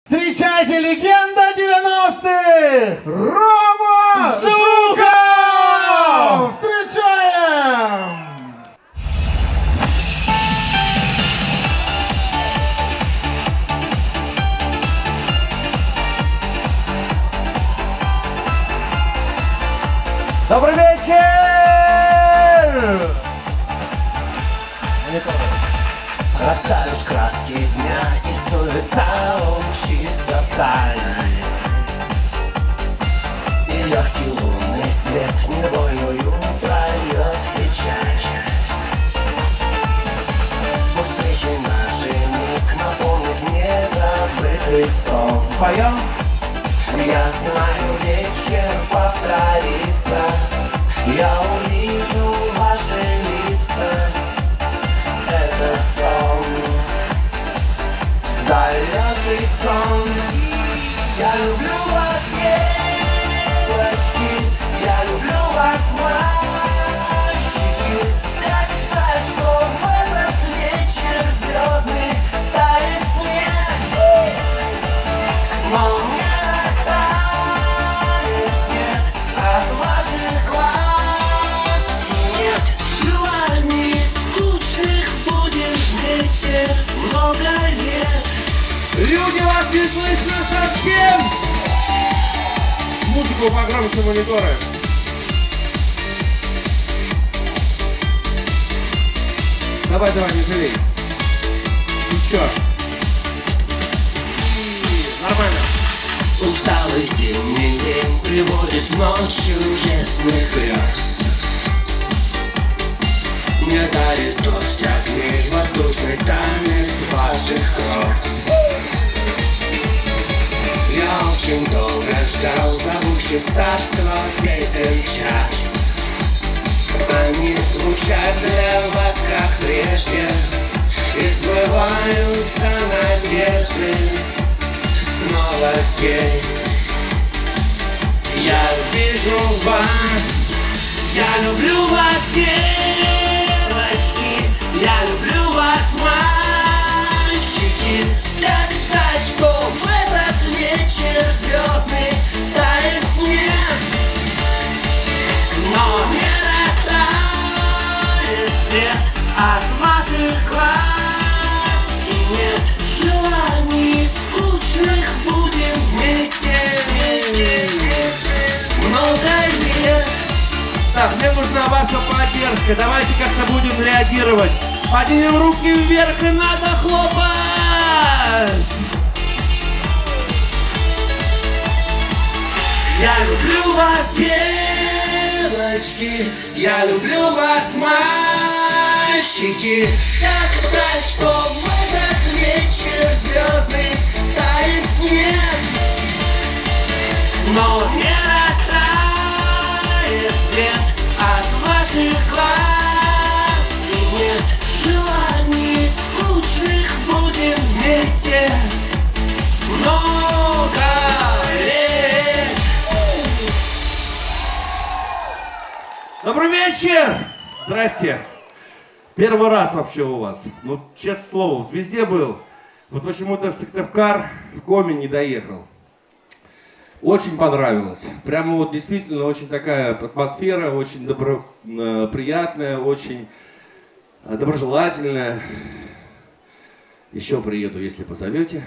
Встречайте, легенда 90-х! Рома Жуков! Встречаем! Добрый вечер! Растают краски дня, и суета умчится вдаль. И легкий лунный свет невольную прольет печаль. Пусть встречи наши миг напомнит мне забытый сон. Споем? Я знаю, вечер повторится. Я увижу ваши лица. Это сон, далекий сон. Я люблю вас, девочки, я люблю вас, мальчики. Так жаль, что в этот вечер звездный тает снег. Но мне растает свет от ваших глаз. И нет желаний скучных, будем вместе много лет. Люди, вас не слышно совсем! Музыку погромче, мониторы. Давай, не жалей. Еще. Нормально. Усталый зимний день приводит в ночь чудесных грез. Мне дарит дождь огней, воздушный танец ваших роз. Я очень долго ждал зовущих царства песен час. Они звучат для вас, как прежде, и сбываются надежды. Снова здесь я вижу вас. Я люблю вас, девочки, я люблю вас, мальчики. Так жаль, что в этот вечер звездный тает снег. Но не растает свет от ваших глаз. И нет желаний скучных, будем вместе много лет. Так, мне нужна ваша поддержка. Давайте как-то будем реагировать. Поднимем руки вверх и надо хлопать! Я люблю вас, девочки, я люблю вас, мальчики. Так жаль, что в этот вечер звездный тает снег. Но не растает свет от ваших глаз. И нет желаний скучных, будем вместе много лет. Добрый вечер! Здрасте. Первый раз вообще у вас. Ну, честное слово, вот везде был. Вот почему-то в Сыктывкар, в Коми не доехал. Очень понравилось. Прямо вот действительно очень такая атмосфера, очень приятная, очень доброжелательная. Еще приеду, если позовете.